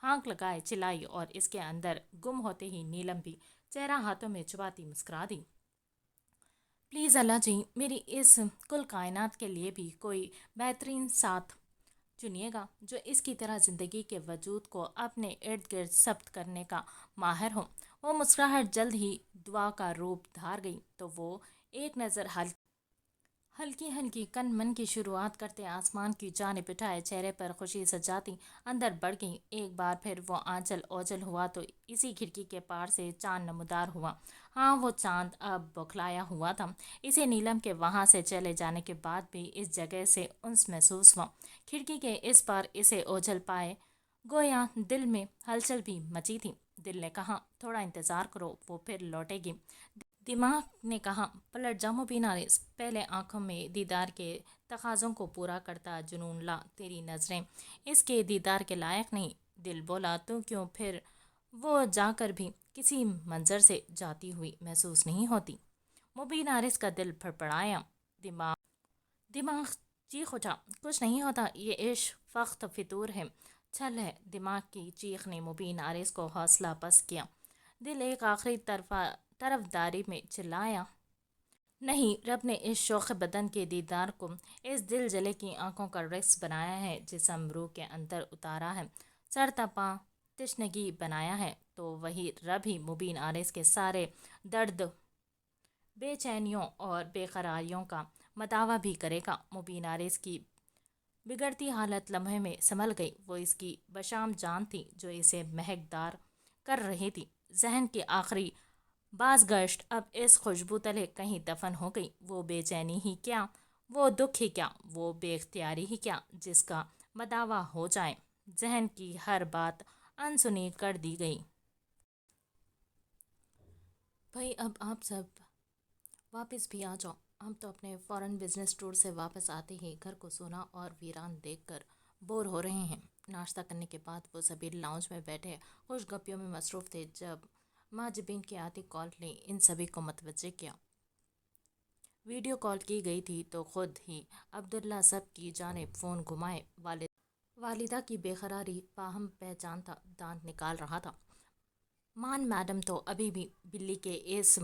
Speaker 1: हाँक लगाए चिल्लाई और इसके अंदर गुम होते ही नीलम भी चेहरा हाथों में छुपाती मुस्कुरा दी। प्लीज़ अल्लाह जी, मेरी इस कुल कायनात के लिए भी कोई बेहतरीन साथ चुनिएगा जो इसकी तरह ज़िंदगी के वजूद को अपने इर्द गिर्द जब्त करने का माहिर हो। वो मुस्कुराहट जल्द ही दुआ का रूप धार गई तो वो एक नज़र हल्की हल्की कन मन की शुरुआत करते आसमान की जानिब उठाए चेहरे पर खुशी सजाती अंदर बढ़ गई। एक बार फिर वो आंचल ओझल हुआ तो इसी खिड़की के पार से चांद नमूदार हुआ। हाँ, वो चांद अब बौखलाया हुआ था। इसे नीलम के वहाँ से चले जाने के बाद भी इस जगह से उन्स महसूस हुआ। खिड़की के इस पार इसे ओझल पाए गोया दिल में हलचल भी मची थी। दिल ने कहा थोड़ा इंतज़ार करो, वो फिर लौटेगी। दिमाग ने कहा पलट जा मुबीना रेस, पहले आंखों में दीदार के तकाज़ों को पूरा करता जुनून ला, तेरी नज़रें इसके दीदार के लायक नहीं। दिल बोला तो क्यों फिर वो जाकर भी किसी मंजर से जाती हुई महसूस नहीं होती। मुबीना रेस का दिल फड़फड़ाया। दिमाग दिमाग चीख उठा, कुछ नहीं होता, ये इश्क फ़ख्त फितूर है, छल है। दिमाग की चीख ने मुबीन आरिस को हौसला पस किया। दिल एक आखिरी तरफदारी में चिल्लाया, नहीं, रब ने इस शौक़ बदन के दीदार को इस दिल जले की आंखों का रक्स बनाया है, जिसम रूह के अंदर उतारा है, सर तपा तशनगी बनाया है, तो वही रब ही मुबीन आरिस के सारे दर्द बेचैनियों और बेकरारियों का मदावा भी करेगा। मुबीन आरिस की बिगड़ती हालत लम्हे में संभल गई। वो इसकी बशाम जान थी जो इसे महकदार कर रही थी। जहन की आखिरी बाज गश्त अब इस खुशबू तले कहीं दफन हो गई। वो बेचैनी ही क्या, वो दुख ही क्या, वो बेख्तियारी ही क्या जिसका मदावा हो जाए। जहन की हर बात अनसुनी कर दी गई। भाई अब आप सब वापस भी आ जाओ। हम तो अपने फॉरेन बिजनेस टूर से वापस आते ही घर को सोना और वीरान देखकर बोर हो रहे हैं। नाश्ता करने के बाद वो सभी लाउंज में बैठे खुश गप्पियों में मसरूफ थे जब माँ जबीन की आती कॉल ने इन सभी को मुतवज्जे किया। वीडियो कॉल की गई थी तो खुद ही अब्दुल्ला सब की जानिब फ़ोन घुमाए वालिदा की बेकरारी पाहम पहचानता दांत निकाल रहा था। मान मैडम तो अभी भी बिल्ली के इस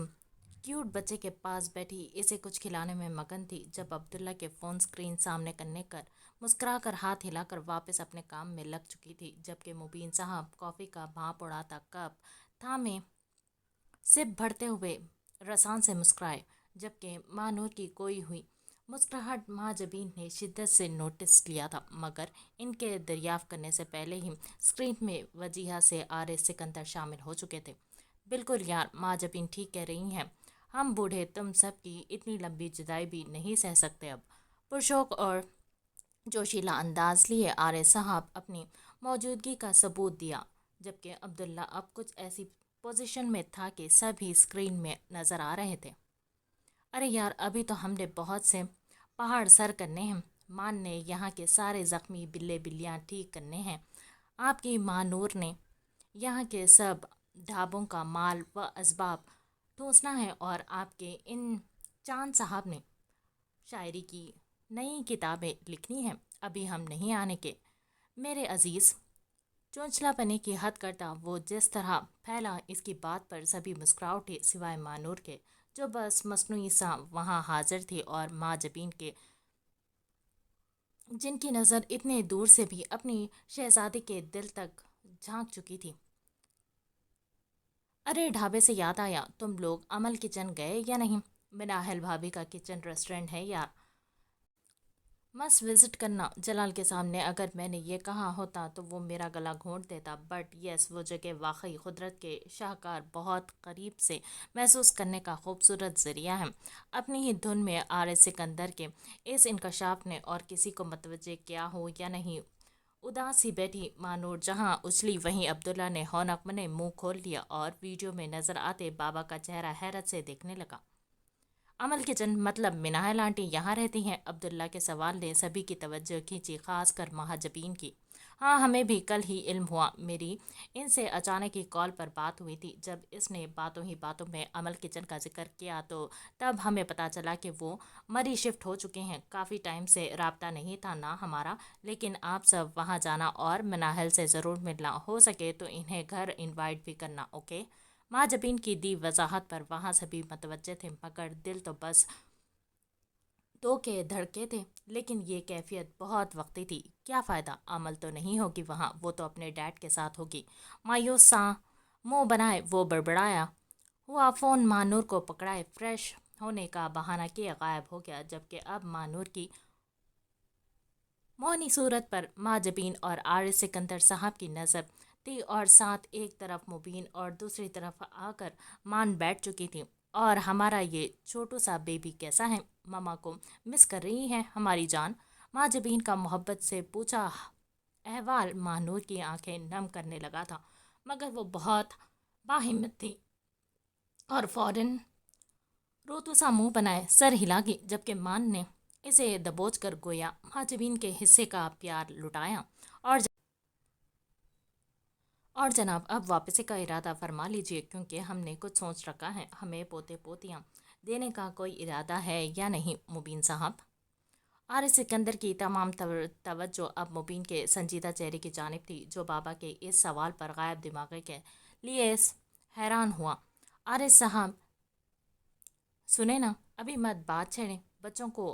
Speaker 1: क्यूट बच्चे के पास बैठी इसे कुछ खिलाने में मगन थी जब अब्दुल्ला के फ़ोन स्क्रीन सामने करने कर मुस्कुराकर हाथ हिलाकर वापस अपने काम में लग चुकी थी, जबकि मुबीन साहब कॉफ़ी का भाप उड़ाता कप थामे सिप भरते हुए रसान से मुस्कुराए, जबकि मानूर की कोई हुई मुस्कुराहट माँ जबीन ने शिद्दत से नोटिस लिया था, मगर इनके दरियाफ्त करने से पहले ही स्क्रीन में वजीहा से आर एस सिकंदर शामिल हो चुके थे। बिल्कुल यार, माँ जबीन ठीक कह रही हैं। हम बूढ़े तुम सब की इतनी लंबी जुदाई भी नहीं सह सकते अब। पुरशोक और जोशीला अंदाज लिए आर एस साहब अपनी मौजूदगी का सबूत दिया, जबकि अब्दुल्ला अब कुछ ऐसी पोजीशन में था कि सभी स्क्रीन में नज़र आ रहे थे। अरे यार, अभी तो हमने बहुत से पहाड़ सर करने हैं। मान ने यहाँ के सारे ज़ख्मी बिल्ले बिल्लियाँ ठीक करने हैं। आपकी माँ नूर ने यहाँ के सब ढाबों का माल व असबाब ठूंसना है, और आपके इन चांद साहब ने शायरी की नई किताबें लिखनी हैं। अभी हम नहीं आने के मेरे अजीज़। चोंचलापने की हद करता वो जिस तरह फैला, इसकी बात पर सभी मुस्कुरा उठे सिवाय मानूर के, जो बस मसनूई सा वहाँ हाजिर थी, और माँ जबीन के जिनकी नज़र इतने दूर से भी अपनी शहजादी के दिल तक झांक चुकी थी। अरे ढाबे से याद आया, तुम लोग अमल किचन गए या नहीं? मिनाहल भाभी का किचन रेस्टोरेंट है यार, मस्त विजिट करना। जलाल के सामने अगर मैंने ये कहा होता तो वो मेरा गला घोंट देता, बट यस, वो जगह वाकई कुदरत के शाहकार बहुत करीब से महसूस करने का खूबसूरत ज़रिया है। अपनी ही धुन में आर एस सिकंदर के इस इंकशाफ ने और किसी को मतवजे किया हो या नहीं, उदास सी बैठी मानूर जहां उछली, वहीं अब्दुल्ला ने हौनक मने मुंह खोल लिया और वीडियो में नजर आते बाबा का चेहरा हैरत से देखने लगा। अमल किचन मतलब मिनाहल आंटी यहाँ रहती हैं? अब्दुल्ला के सवाल ने सभी की तवज्जो खींची, खास कर महाजबीन की। हाँ, हमें भी कल ही इल्म हुआ। मेरी इनसे अचानक ही कॉल पर बात हुई थी। जब इसने बातों ही बातों में अमल किचन का जिक्र किया तो तब हमें पता चला कि वो मरी शिफ्ट हो चुके हैं। काफ़ी टाइम से राब्ता नहीं था ना हमारा, लेकिन आप सब वहाँ जाना और मिनाहल से ज़रूर मिलना, हो सके तो इन्हें घर इनवाइट भी करना, ओके? माँ जबीन की दी वजाहत पर वहाँ सभी मतवज्जे थे, मगर दिल तो बस दो के धड़के थे। लेकिन ये कैफियत बहुत वक्ती थी। क्या फ़ायदा, अमल तो नहीं होगी वहाँ, वो तो अपने डैड के साथ होगी। मायूस सा मुंह बनाए वो बड़बड़ाया हुआ फ़ोन मानूर को पकड़ाए फ्रेश होने का बहाना किए गायब हो गया, जबकि अब मानूर की मौनी सूरत पर माँ जबीन और आर सिकंदर साहब की नज़र थी, और साथ एक तरफ मुबीन और दूसरी तरफ आकर मान बैठ चुकी थी। और हमारा ये छोटू सा बेबी कैसा है? मामा को मिस कर रही है हमारी जान? माँ जबीन का मोहब्बत से पूछा अहवाल मानूर की आंखें नम करने लगा था, मगर वो बहुत बाहिम्मत थी और फौरन रोतू सा मुंह बनाए सर हिलागी, जबकि मान ने इसे दबोच कर गोया महाजबीन के हिस्से का प्यार लुटाया। और जनाब, अब वापसी का इरादा फरमा लीजिए, क्योंकि हमने कुछ सोच रखा है। हमें पोते पोतियाँ देने का कोई इरादा है या नहीं मुबीन साहब? आर सिकंदर की तमाम तवज्जो अब मुबीन के संजीदा चेहरे की जानिब थी, जो बाबा के इस सवाल पर गायब दिमाग के लिए हैरान हुआ। आर साहब, सुने ना, अभी मत बात छेड़े, बच्चों को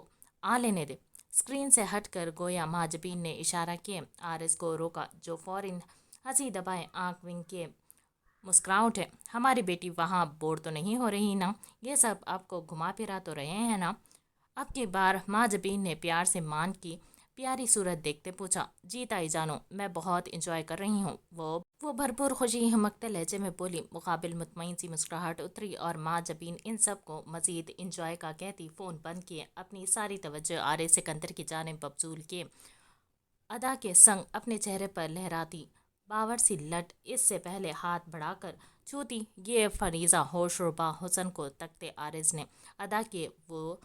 Speaker 1: आ लेने दे। स्क्रीन से हटकर गोया महाजबीन ने इशारा किए आर एस को रोका, जो फौरन हंसी दबाए आंख विंग के मुस्कुरा उठे। हमारी बेटी वहाँ बोर तो नहीं हो रही ना? ये सब आपको घुमा फिरा तो रहे हैं ना? अब की बार माँ जबीन ने प्यार से मान की प्यारी सूरत देखते पूछा। जी ताई जानो, मैं बहुत इंजॉय कर रही हूँ। वो भरपूर खुशी हमकते लहजे में बोली। मुकाबिल मुतमईन सी मुस्कुराहट उतरी और माँ जबीन इन सब को मजीद इंजॉय का कहती फ़ोन बंद किए अपनी सारी तवज्जो आरे सिकंदर की जानिब मबजूल किए। अदा के संग अपने चेहरे पर लहराती बावर सी लट इससे पहले हाथ बढ़ाकर छूती ये फरीजा होशरुबा हुसन को तकते आरिज ने अदा के वो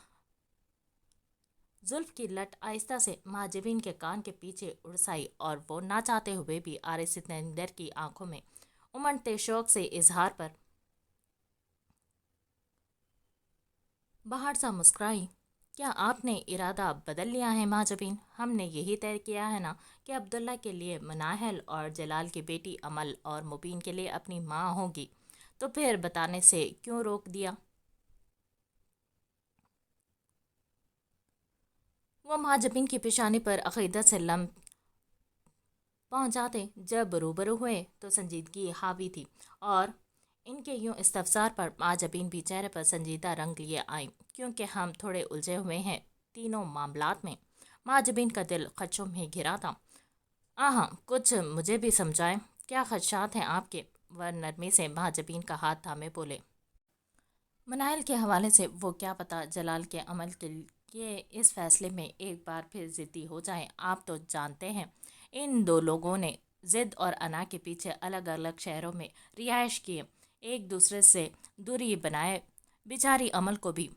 Speaker 1: जुल्फ की लट आहिस्ता से महाजबीन के कान के पीछे उड़साई और वो ना चाहते हुए भी आरिज सिकंदर की आंखों में उमड़ते शौक से इजहार पर बाहर सा मुस्कुराई। क्या आपने इरादा बदल लिया है माँ जबीन? हमने यही तय किया है ना कि अब्दुल्ला के लिए मनाहल और जलाल की बेटी अमल और मुबीन के लिए अपनी माँ होगी, तो फिर बताने से क्यों रोक दिया? वो माँ जबीन की पेशानी पर अकीदत से लम पहुंचाते जब रूबरू हुए तो संजीदगी हावी थी और इनके यूं इस्तफसार पर माँ जबीन भी चेहरे पर संजीदा रंग लिए आई। क्योंकि हम थोड़े उलझे हुए हैं तीनों मामलात में। माँ जबीन का दिल खदशों में घिरा था। आहा, कुछ मुझे भी समझाएं, क्या खदशात हैं आपके? वह नरमी से माँ जबीन का हाथ थामे बोले। मनाइल के हवाले से वो क्या पता जलाल के अमल के इस फैसले में एक बार फिर ज़िद्दी हो जाए। आप तो जानते हैं इन दो लोगों ने ज़िद और अना के पीछे अलग अलग शहरों में रिहाइश किए, एक दूसरे से दूरी बनाए। बेचारी अमल को भी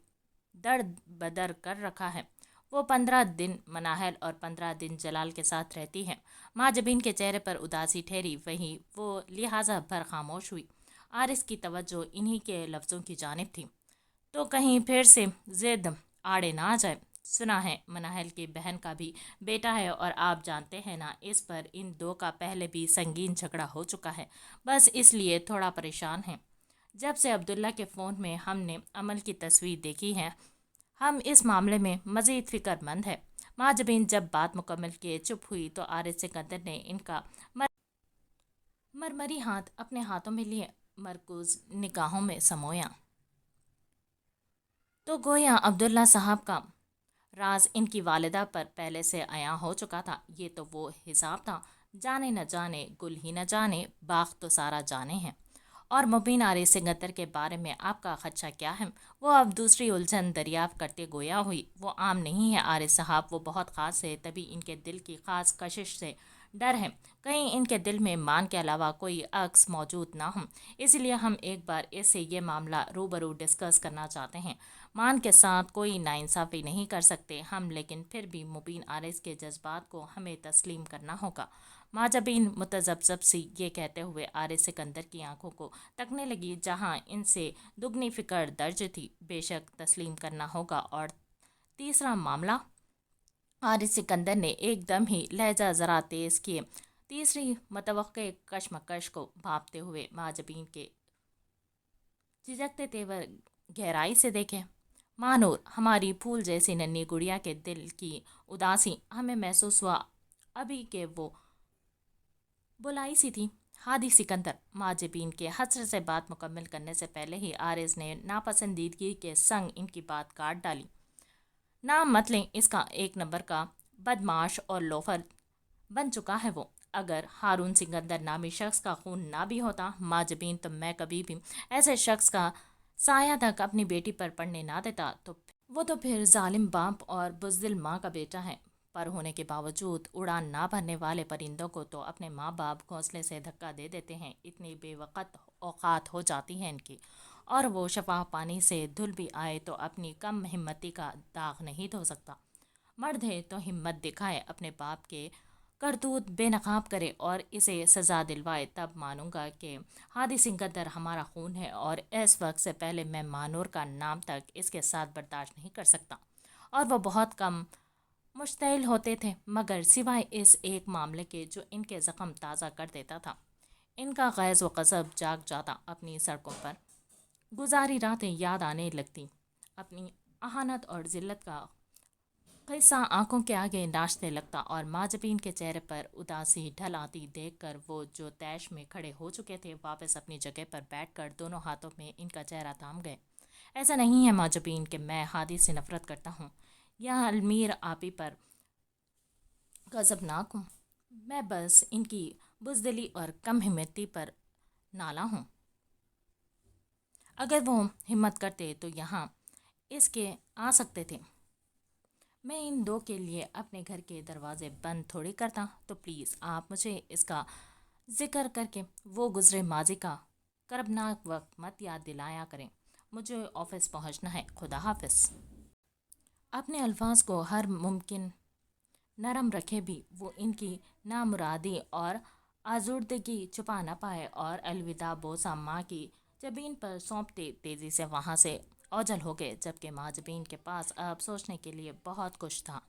Speaker 1: दर बदर कर रखा है। वो 15 दिन मनाहल और 15 दिन जलाल के साथ रहती है। माँ जबीन के चेहरे पर उदासी ठहरी, वहीं वो लिहाजा भर खामोश हुई। आरिस की तवज्जो इन्हीं के लफ्ज़ों की जानिब थी। तो कहीं फिर से जिद आड़े ना आ जाए। सुना है मनाहल की बहन का भी बेटा है और आप जानते हैं ना, इस पर इन दो का पहले भी संगीन झगड़ा हो चुका है। बस इसलिए थोड़ा परेशान है। जब से अब्दुल्ला के फ़ोन में हमने अमल की तस्वीर देखी है, हम इस मामले में मज़ीद फ़िक्रमंद है। माँ जबीन जब बात मुकम्मल किए चुप हुई तो आरिस सिकंदर ने इनका मरमरी हाथ अपने हाथों में लिए मरकूज निगाहों में समोया। तो गोया अब्दुल्ला साहब का राज इनकी वालिदा पर पहले से आया हो चुका था। ये तो वो हिसाब था, जाने न जाने गुल ही न जाने बाग तो सारा जाने हैं। और मुबीन आरिस सिकंदर के बारे में आपका खदशा क्या है? वो अब दूसरी उलझन दरियाफ्त करते गोया हुई। वो आम नहीं है आरिस साहब, वो बहुत ख़ास है, तभी इनके दिल की ख़ास कशिश से डर है कहीं इनके दिल में मान के अलावा कोई अक्स मौजूद ना हो। इसलिए हम एक बार इससे ये मामला रूबरू डिस्कस करना चाहते हैं। मान के साथ कोई नाइंसाफ़ी नहीं कर सकते हम, लेकिन फिर भी मुबीन आरिस के जज्बात को हमें तस्लीम करना होगा। माँ जबीन मुतजब्जब सी ये कहते हुए आरिस सिकंदर की आंखों को तकने लगी, जहाँ इनसे दुगनी फिक्र दर्ज थी। बेशक तस्लीम करना होगा। और तीसरा मामला? आरिस सिकंदर ने एकदम ही लहजा ज़रा तेज़ किए, तीसरी मतवक्के कशमकश को भांपते हुए माँ जबीन के झिझकते तेवर गहराई से देखे। मानूर, हमारी फूल जैसी नन्ही गुड़िया के दिल की उदासी हमें महसूस हुआ अभी के वो बुलाई सी थी। हादी सिकंदर, माँ जबीन के हसर से बात मुकम्मल करने से पहले ही आरिस ने नापसंदीदगी के संग इनकी बात काट डाली। नाम मत लें, इसका एक नंबर का बदमाश और लोफर बन चुका है वो। अगर हारून सिकंदर नामी शख्स का खून ना भी होता माँ जबीन, तो मैं कभी भी ऐसे शख्स का साया तक अपनी बेटी पर पड़ने ना देता। तो वो तो फिर जालिम बाप और बुज़दिल माँ का बेटा है। पर होने के बावजूद उड़ान ना भरने वाले परिंदों को तो अपने माँ बाप घोंसले से धक्का दे देते हैं। इतनी बेवकत औकात हो जाती है इनकी। और वो शफाफ पानी से धुल भी आए तो अपनी कम हिम्मती का दाग नहीं धो सकता। मर्द है तो हिम्मत दिखाए, अपने बाप के करतूत बेनकाब करे और इसे सज़ा दिलवाए, तब मानूंगा कि हादी सिकंदर हमारा खून है। और इस वक्त से पहले मैं मानूर का नाम तक इसके साथ बर्दाश्त नहीं कर सकता। और वो बहुत कम मुश्तैल होते थे, मगर सिवाय इस एक मामले के जो इनके ज़ख्म ताज़ा कर देता था। इनका गैज़ व ग़ज़ब जाग जाता अपनी सड़कों पर। गुजारी रातें याद आने लगती। अपनी अहानत और ज़िल्लत का किस्सा आंखों के आगे नाचने लगता और माँ जबीन के चेहरे पर उदासी ढल आती देखकर वो जो तैश में खड़े हो चुके थे वापस अपनी जगह पर बैठकर दोनों हाथों में इनका चेहरा थाम गए। ऐसा नहीं है माँ जबीन कि मैं हादी से नफरत करता हूँ या अलमीर आपी पर غضبناک ہوں، میں بس ان کی بزدلی اور کم ہمتی پر نالا ہوں۔ اگر وہ ہمت کرتے تو یہاں اس کے آ سکتے تھے۔ میں ان دو کے لیے اپنے گھر کے دروازے بند تھوڑی کرتا، تو پلیز آپ مجھے اس کا ذکر کر کے وہ گزرے ماضی کا کربناک وقت مت یاد دلایا کریں۔ مجھے آفس پہنچنا ہے، خدا حافظ۔ اپنے الفاظ کو ہر ممکن نرم رکھے بھی وہ ان کی نامرادی اور آزردگی چھپا نہ پائے اور الوداع بوسہ ماں کی جبین پر سونپتے تیزی سے وہاں سے اوجھل ہو گئے، جبکہ ماں جبین کے پاس اب سوچنے کے لیے بہت کچھ تھا۔